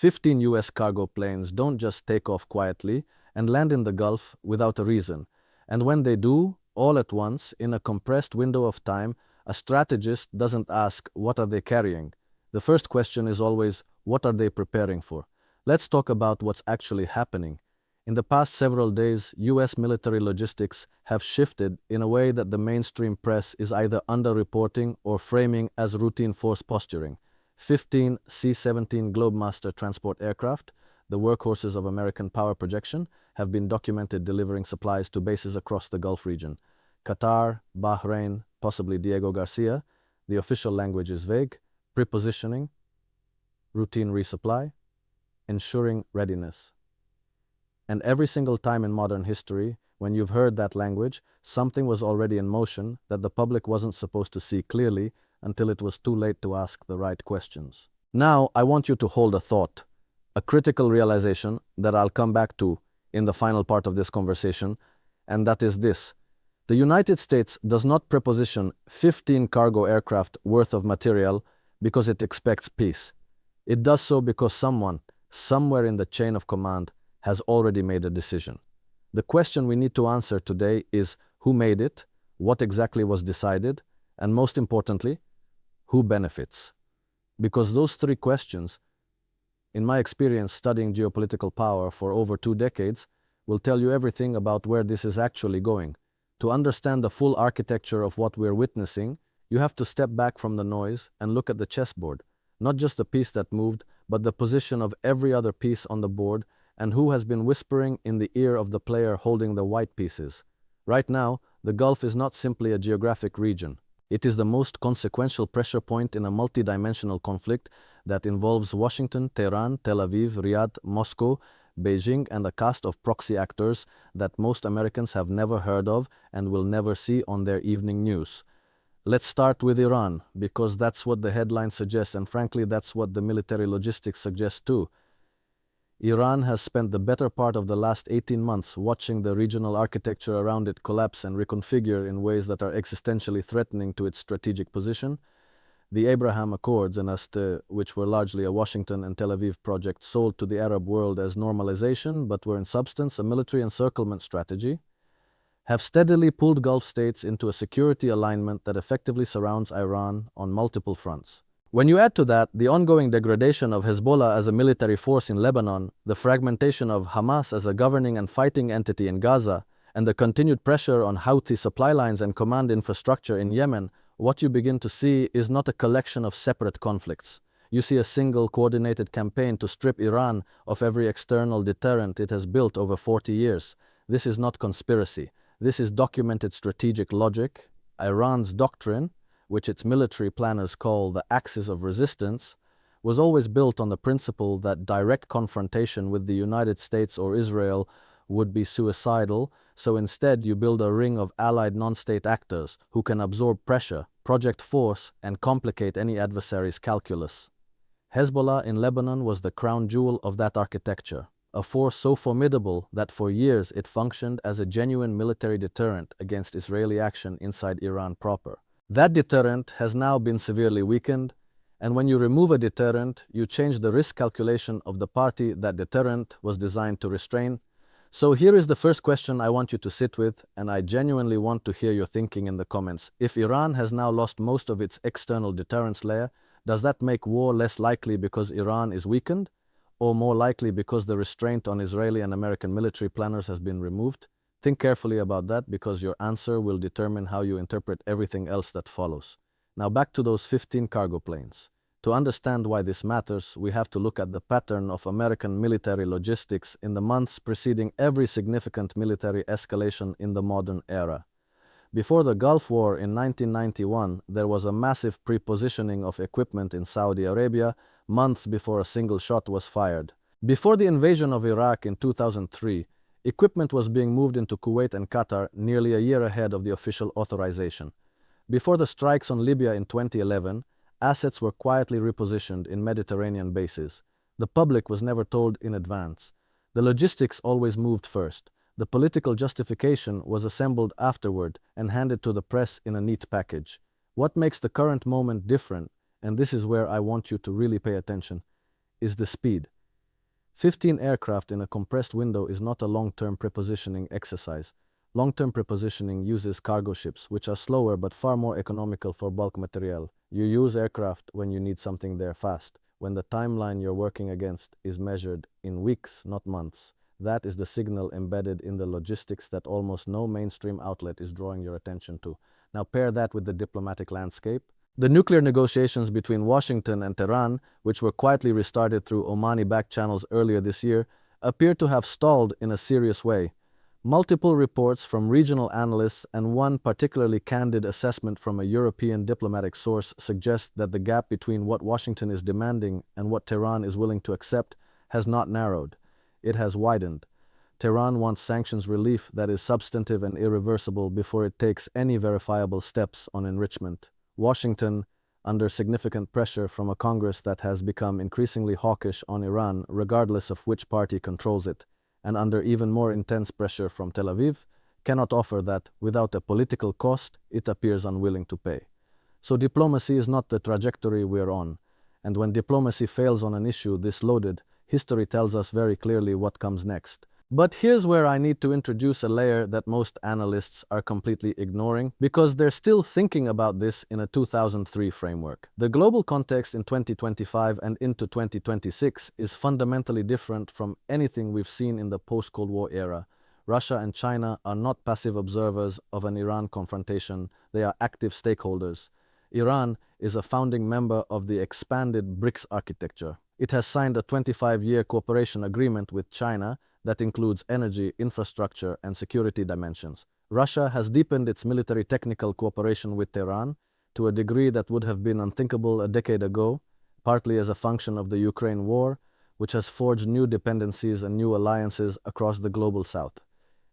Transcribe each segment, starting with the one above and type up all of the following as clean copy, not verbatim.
15 US cargo planes don't just take off quietly and land in the Gulf without a reason. And when they do, all at once, in a compressed window of time, a strategist doesn't ask, what are they carrying? The first question is always, what are they preparing for? Let's talk about what's actually happening. In the past several days, US military logistics have shifted in a way that the mainstream press is either underreporting or framing as routine force posturing. 15 C-17 Globemaster transport aircraft, the workhorses of American power projection, have been documented delivering supplies to bases across the Gulf region. Qatar, Bahrain, possibly Diego Garcia. The official language is vague. Prepositioning, routine resupply, ensuring readiness. And every single time in modern history, when you've heard that language, something was already in motion that the public wasn't supposed to see clearly until it was too late to ask the right questions. Now, I want you to hold a thought, a critical realization that I'll come back to in the final part of this conversation, and that is this. The United States does not preposition 15 cargo aircraft worth of material because it expects peace. It does so because someone, somewhere in the chain of command, has already made a decision. The question we need to answer today is who made it, what exactly was decided, and most importantly, who benefits? Because those three questions, in my experience studying geopolitical power for over 2 decades, will tell you everything about where this is actually going. To understand the full architecture of what we're witnessing, you have to step back from the noise and look at the chessboard, not just the piece that moved, but the position of every other piece on the board and who has been whispering in the ear of the player holding the white pieces. Right now, the Gulf is not simply a geographic region. It is the most consequential pressure point in a multidimensional conflict that involves Washington, Tehran, Tel Aviv, Riyadh, Moscow, Beijing, and a cast of proxy actors that most Americans have never heard of and will never see on their evening news. Let's start with Iran, because that's what the headline suggests, and frankly, that's what the military logistics suggests too. Iran has spent the better part of the last 18 months watching the regional architecture around it collapse and reconfigure in ways that are existentially threatening to its strategic position. The Abraham Accords, which were largely a Washington and Tel Aviv project sold to the Arab world as normalization, but were in substance a military encirclement strategy, have steadily pulled Gulf states into a security alignment that effectively surrounds Iran on multiple fronts. When you add to that the ongoing degradation of Hezbollah as a military force in Lebanon, the fragmentation of Hamas as a governing and fighting entity in Gaza, and the continued pressure on Houthi supply lines and command infrastructure in Yemen, what you begin to see is not a collection of separate conflicts. You see a single coordinated campaign to strip Iran of every external deterrent it has built over 40 years. This is not conspiracy. This is documented strategic logic. Iran's doctrine, which its military planners call the axis of resistance, was always built on the principle that direct confrontation with the United States or Israel would be suicidal, so instead you build a ring of allied non-state actors who can absorb pressure, project force, and complicate any adversary's calculus. Hezbollah in Lebanon was the crown jewel of that architecture, a force so formidable that for years it functioned as a genuine military deterrent against Israeli action inside Iran proper. That deterrent has now been severely weakened, and when you remove a deterrent, you change the risk calculation of the party that deterrent was designed to restrain. So here is the first question I want you to sit with, and I genuinely want to hear your thinking in the comments. If Iran has now lost most of its external deterrence layer, does that make war less likely because Iran is weakened, or more likely because the restraint on Israeli and American military planners has been removed? Think carefully about that, because your answer will determine how you interpret everything else that follows. Now back to those 15 cargo planes. To understand why this matters, we have to look at the pattern of American military logistics in the months preceding every significant military escalation in the modern era. Before the Gulf War in 1991, there was a massive pre-positioning of equipment in Saudi Arabia months before a single shot was fired. Before the invasion of Iraq in 2003, equipment was being moved into Kuwait and Qatar nearly a year ahead of the official authorization. Before the strikes on Libya in 2011, assets were quietly repositioned in Mediterranean bases. The public was never told in advance. The logistics always moved first. The political justification was assembled afterward and handed to the press in a neat package. What makes the current moment different, and this is where I want you to really pay attention, is the speed. 15 aircraft in a compressed window is not a long-term prepositioning exercise. Long-term prepositioning uses cargo ships, which are slower but far more economical for bulk material. You use aircraft when you need something there fast, when the timeline you're working against is measured in weeks, not months. That is the signal embedded in the logistics that almost no mainstream outlet is drawing your attention to. Now pair that with the diplomatic landscape. The nuclear negotiations between Washington and Tehran, which were quietly restarted through Omani-backed channels earlier this year, appear to have stalled in a serious way. Multiple reports from regional analysts and one particularly candid assessment from a European diplomatic source suggest that the gap between what Washington is demanding and what Tehran is willing to accept has not narrowed. It has widened. Tehran wants sanctions relief that is substantive and irreversible before it takes any verifiable steps on enrichment. Washington, under significant pressure from a Congress that has become increasingly hawkish on Iran regardless of which party controls it, and under even more intense pressure from Tel Aviv, cannot offer that without a political cost it appears unwilling to pay. So diplomacy is not the trajectory we're on, and when diplomacy fails on an issue this loaded, history tells us very clearly what comes next. But here's where I need to introduce a layer that most analysts are completely ignoring, because they're still thinking about this in a 2003 framework. The global context in 2025 and into 2026 is fundamentally different from anything we've seen in the post-Cold War era. Russia and China are not passive observers of an Iran confrontation, they are active stakeholders. Iran is a founding member of the expanded BRICS architecture. It has signed a 25-year cooperation agreement with China that includes energy, infrastructure, and security dimensions. Russia has deepened its military technical cooperation with Tehran to a degree that would have been unthinkable a decade ago, partly as a function of the Ukraine war, which has forged new dependencies and new alliances across the global south.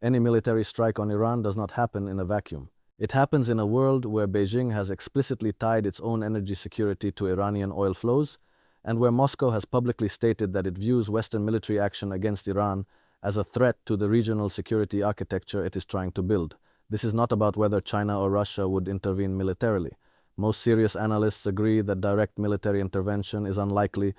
Any military strike on Iran does not happen in a vacuum. It happens in a world where Beijing has explicitly tied its own energy security to Iranian oil flows, and where Moscow has publicly stated that it views Western military action against Iran as a threat to the regional security architecture it is trying to build. This is not about whether China or Russia would intervene militarily. Most serious analysts agree that direct military intervention is unlikely,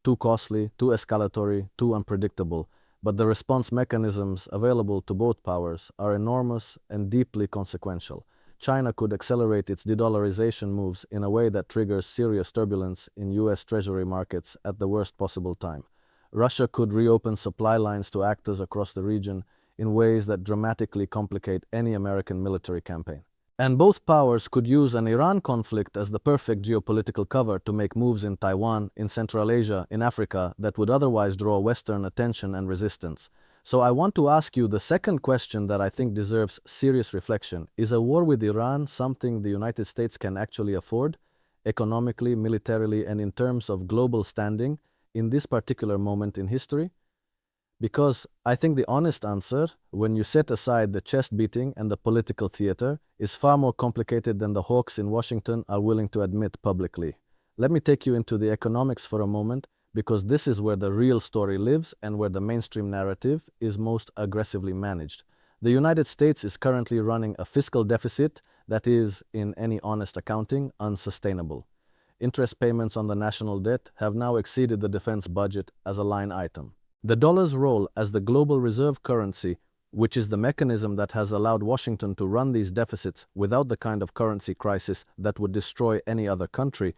too costly, too escalatory, too unpredictable. But the response mechanisms available to both powers are enormous and deeply consequential. China could accelerate its de-dollarization moves in a way that triggers serious turbulence in US Treasury markets at the worst possible time. Russia could reopen supply lines to actors across the region in ways that dramatically complicate any American military campaign. And both powers could use an Iran conflict as the perfect geopolitical cover to make moves in Taiwan, in Central Asia, in Africa that would otherwise draw Western attention and resistance. So I want to ask you the second question that I think deserves serious reflection. Is a war with Iran something the United States can actually afford, economically, militarily, and in terms of global standing, in this particular moment in history? Because I think the honest answer, when you set aside the chest beating and the political theater, is far more complicated than the hawks in Washington are willing to admit publicly. Let me take you into the economics for a moment, because this is where the real story lives and where the mainstream narrative is most aggressively managed. The United States is currently running a fiscal deficit that is, in any honest accounting, unsustainable. Interest payments on the national debt have now exceeded the defense budget as a line item. The dollar's role as the global reserve currency, which is the mechanism that has allowed Washington to run these deficits without the kind of currency crisis that would destroy any other country,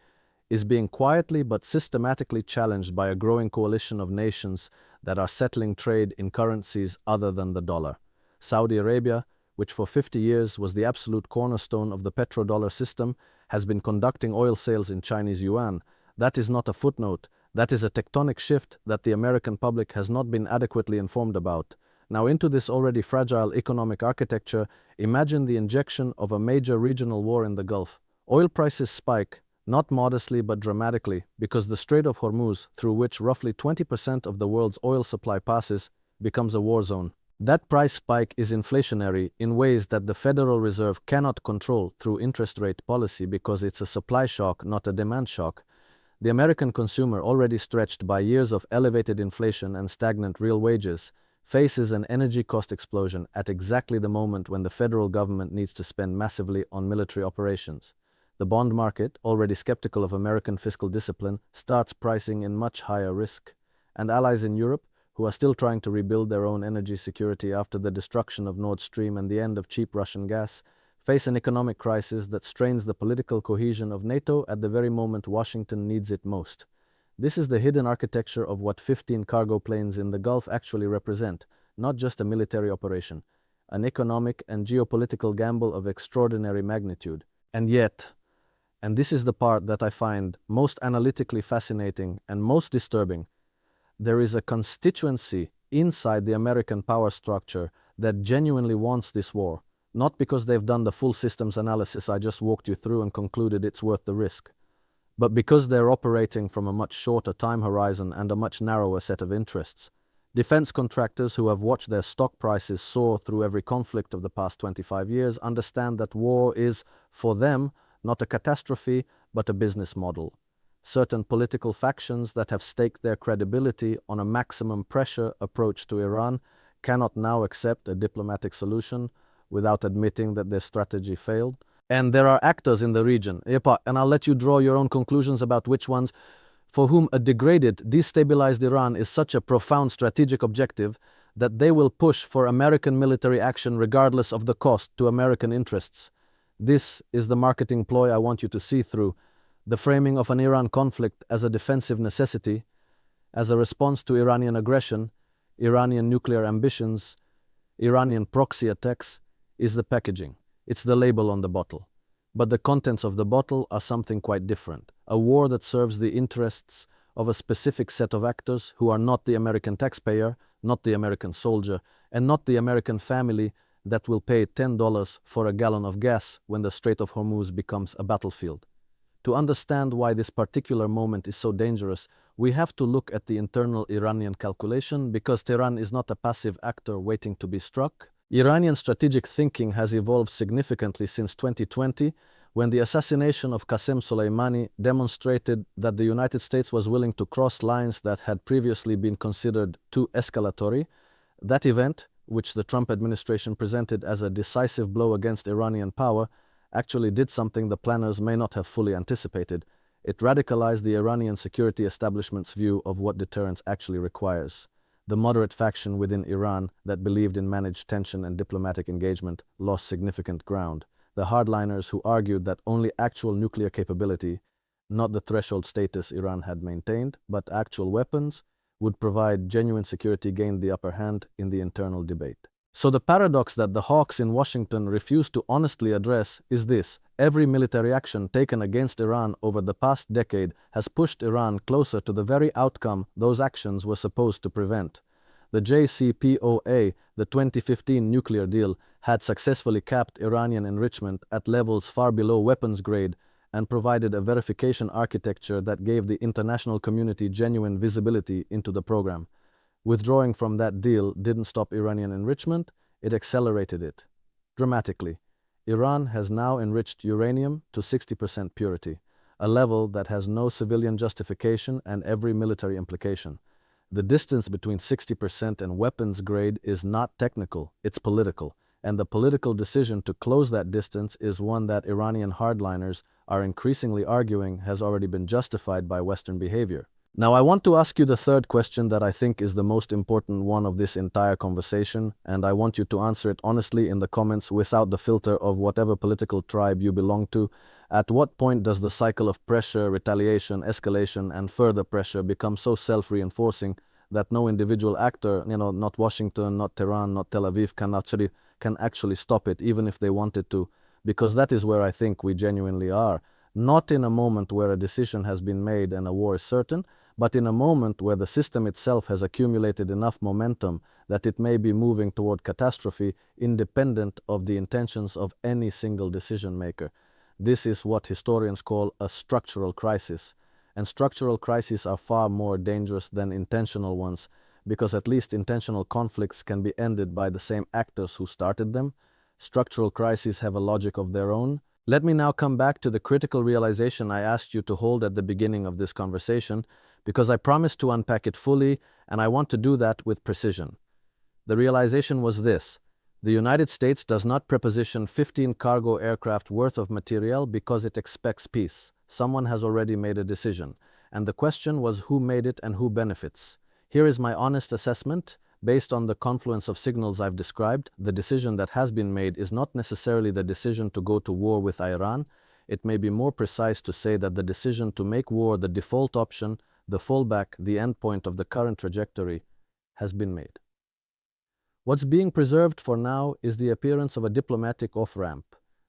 is being quietly but systematically challenged by a growing coalition of nations that are settling trade in currencies other than the dollar. Saudi Arabia, which for 50 years was the absolute cornerstone of the petrodollar system, has been conducting oil sales in Chinese yuan. That is not a footnote. That is a tectonic shift that the American public has not been adequately informed about. Now, into this already fragile economic architecture, imagine the injection of a major regional war in the Gulf. Oil prices spike, not modestly but dramatically, because the Strait of Hormuz, through which roughly 20% of the world's oil supply passes, becomes a war zone. That price spike is inflationary in ways that the Federal Reserve cannot control through interest rate policy because it's a supply shock, not a demand shock. The American consumer, already stretched by years of elevated inflation and stagnant real wages, faces an energy cost explosion at exactly the moment when the federal government needs to spend massively on military operations. The bond market, already skeptical of American fiscal discipline, starts pricing in much higher risk. and allies in Europe, who are still trying to rebuild their own energy security after the destruction of Nord Stream and the end of cheap Russian gas, face an economic crisis that strains the political cohesion of NATO at the very moment Washington needs it most. This is the hidden architecture of what 15 cargo planes in the Gulf actually represent, not just a military operation, an economic and geopolitical gamble of extraordinary magnitude. And yet, and this is the part that I find most analytically fascinating and most disturbing, there is a constituency inside the American power structure that genuinely wants this war, not because they've done the full systems analysis I just walked you through and concluded it's worth the risk, but because they're operating from a much shorter time horizon and a much narrower set of interests. Defense contractors who have watched their stock prices soar through every conflict of the past 25 years understand that war is, for them, not a catastrophe, but a business model. Certain political factions that have staked their credibility on a maximum pressure approach to Iran cannot now accept a diplomatic solution without admitting that their strategy failed. And there are actors in the region, and I'll let you draw your own conclusions about which ones, for whom a degraded, destabilized Iran is such a profound strategic objective that they will push for American military action regardless of the cost to American interests. This is the marketing ploy I want you to see through, the framing of an Iran conflict as a defensive necessity, as a response to Iranian aggression, Iranian nuclear ambitions, Iranian proxy attacks, is the packaging. It's the label on the bottle. But the contents of the bottle are something quite different. A war that serves the interests of a specific set of actors who are not the American taxpayer, not the American soldier, and not the American family that will pay $10 for a gallon of gas when the Strait of Hormuz becomes a battlefield. To understand why this particular moment is so dangerous, we have to look at the internal Iranian calculation, because Tehran is not a passive actor waiting to be struck. Iranian strategic thinking has evolved significantly since 2020, when the assassination of Qasem Soleimani demonstrated that the United States was willing to cross lines that had previously been considered too escalatory. That event, which the Trump administration presented as a decisive blow against Iranian power, actually did something the planners may not have fully anticipated. It radicalized the Iranian security establishment's view of what deterrence actually requires. The moderate faction within Iran that believed in managed tension and diplomatic engagement lost significant ground. The hardliners who argued that only actual nuclear capability, not the threshold status Iran had maintained, but actual weapons, would provide genuine security, gained the upper hand in the internal debate. So the paradox that the hawks in Washington refuse to honestly address is this: every military action taken against Iran over the past decade has pushed Iran closer to the very outcome those actions were supposed to prevent. The JCPOA, the 2015 nuclear deal, had successfully capped Iranian enrichment at levels far below weapons grade and provided a verification architecture that gave the international community genuine visibility into the program. Withdrawing from that deal didn't stop Iranian enrichment, it accelerated it dramatically. Iran has now enriched uranium to 60% purity, a level that has no civilian justification and every military implication. The distance between 60% and weapons grade is not technical, it's political, and the political decision to close that distance is one that Iranian hardliners are increasingly arguing has already been justified by Western behavior. Now, I want to ask you the third question that I think is the most important one of this entire conversation, and I want you to answer it honestly in the comments without the filter of whatever political tribe you belong to. At what point does the cycle of pressure, retaliation, escalation, and further pressure become so self-reinforcing that no individual actor, not Washington, not Tehran, not Tel Aviv, can actually stop it, even if they wanted to? Because that is where I think we genuinely are. Not in a moment where a decision has been made and a war is certain, but in a moment where the system itself has accumulated enough momentum that it may be moving toward catastrophe independent of the intentions of any single decision maker. This is what historians call a structural crisis. And structural crises are far more dangerous than intentional ones, because at least intentional conflicts can be ended by the same actors who started them. Structural crises have a logic of their own. Let me now come back to the critical realization I asked you to hold at the beginning of this conversation, because I promised to unpack it fully, and I want to do that with precision. The realization was this: the United States does not preposition 15 cargo aircraft worth of material because it expects peace. Someone has already made a decision, and the question was who made it and who benefits. Here is my honest assessment. Based on the confluence of signals I've described, the decision that has been made is not necessarily the decision to go to war with Iran. It may be more precise to say that the decision to make war the default option, the fallback, the endpoint of the current trajectory, has been made. What's being preserved for now is the appearance of a diplomatic off-ramp.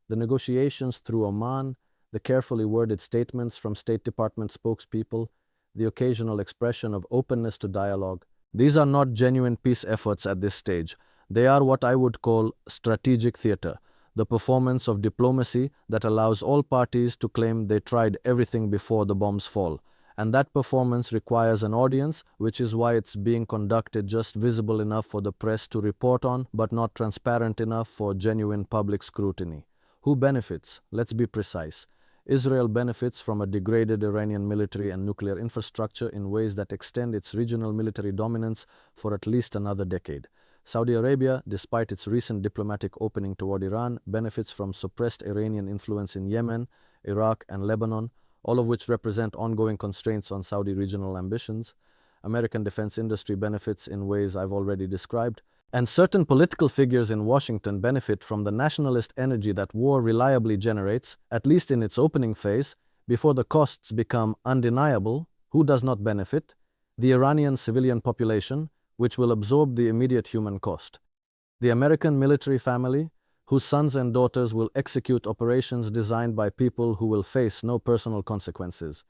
The negotiations through Oman, the carefully worded statements from State Department spokespeople, the occasional expression of openness to dialogue. These are not genuine peace efforts at this stage. They are what I would call strategic theater, the performance of diplomacy that allows all parties to claim they tried everything before the bombs fall. And that performance requires an audience, which is why it's being conducted just visible enough for the press to report on, but not transparent enough for genuine public scrutiny. Who benefits? Let's be precise. Israel benefits from a degraded Iranian military and nuclear infrastructure in ways that extend its regional military dominance for at least another decade. Saudi Arabia, despite its recent diplomatic opening toward Iran, benefits from suppressed Iranian influence in Yemen, Iraq, and Lebanon, all of which represent ongoing constraints on Saudi regional ambitions. American defense industry benefits in ways I've already described. And certain political figures in Washington benefit from the nationalist energy that war reliably generates, at least in its opening phase, before the costs become undeniable. Who does not benefit? The Iranian civilian population, which will absorb the immediate human cost. The American military family, whose sons and daughters will execute operations designed by people who will face no personal consequences.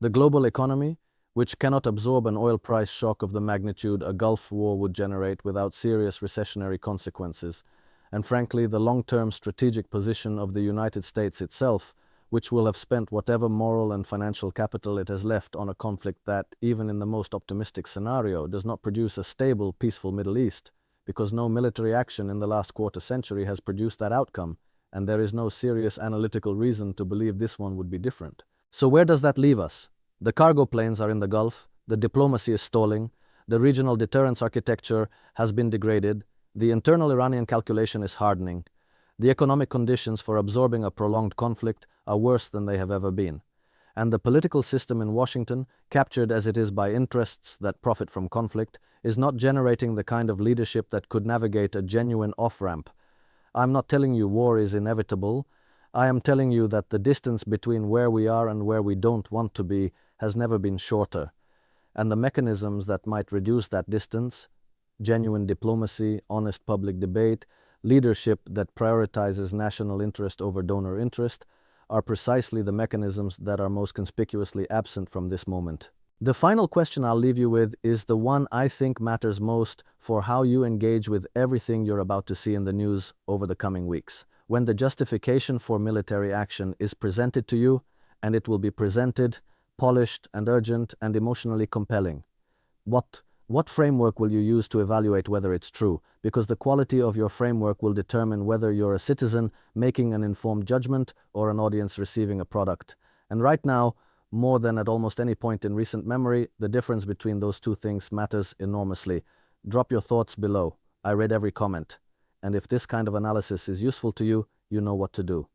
The global economy, which cannot absorb an oil price shock of the magnitude a Gulf war would generate without serious recessionary consequences, and frankly, the long-term strategic position of the United States itself, which will have spent whatever moral and financial capital it has left on a conflict that, even in the most optimistic scenario, does not produce a stable, peaceful Middle East, because no military action in the last quarter century has produced that outcome, and there is no serious analytical reason to believe this one would be different. So where does that leave us? The cargo planes are in the Gulf, the diplomacy is stalling, the regional deterrence architecture has been degraded, the internal Iranian calculation is hardening, the economic conditions for absorbing a prolonged conflict are worse than they have ever been, and the political system in Washington, captured as it is by interests that profit from conflict, is not generating the kind of leadership that could navigate a genuine off-ramp. I'm not telling you war is inevitable. I am telling you that the distance between where we are and where we don't want to be has never been shorter, and the mechanisms that might reduce that distance, genuine diplomacy, honest public debate, leadership that prioritizes national interest over donor interest, are precisely the mechanisms that are most conspicuously absent from this moment. The final question I'll leave you with is the one I think matters most for how you engage with everything you're about to see in the news over the coming weeks. When the justification for military action is presented to you, and it will be presented, polished and urgent and emotionally compelling, what framework will you use to evaluate whether it's true? Because the quality of your framework will determine whether you're a citizen making an informed judgment or an audience receiving a product. And right now, more than at almost any point in recent memory, the difference between those two things matters enormously. Drop your thoughts below. I read every comment. And if this kind of analysis is useful to you, you know what to do.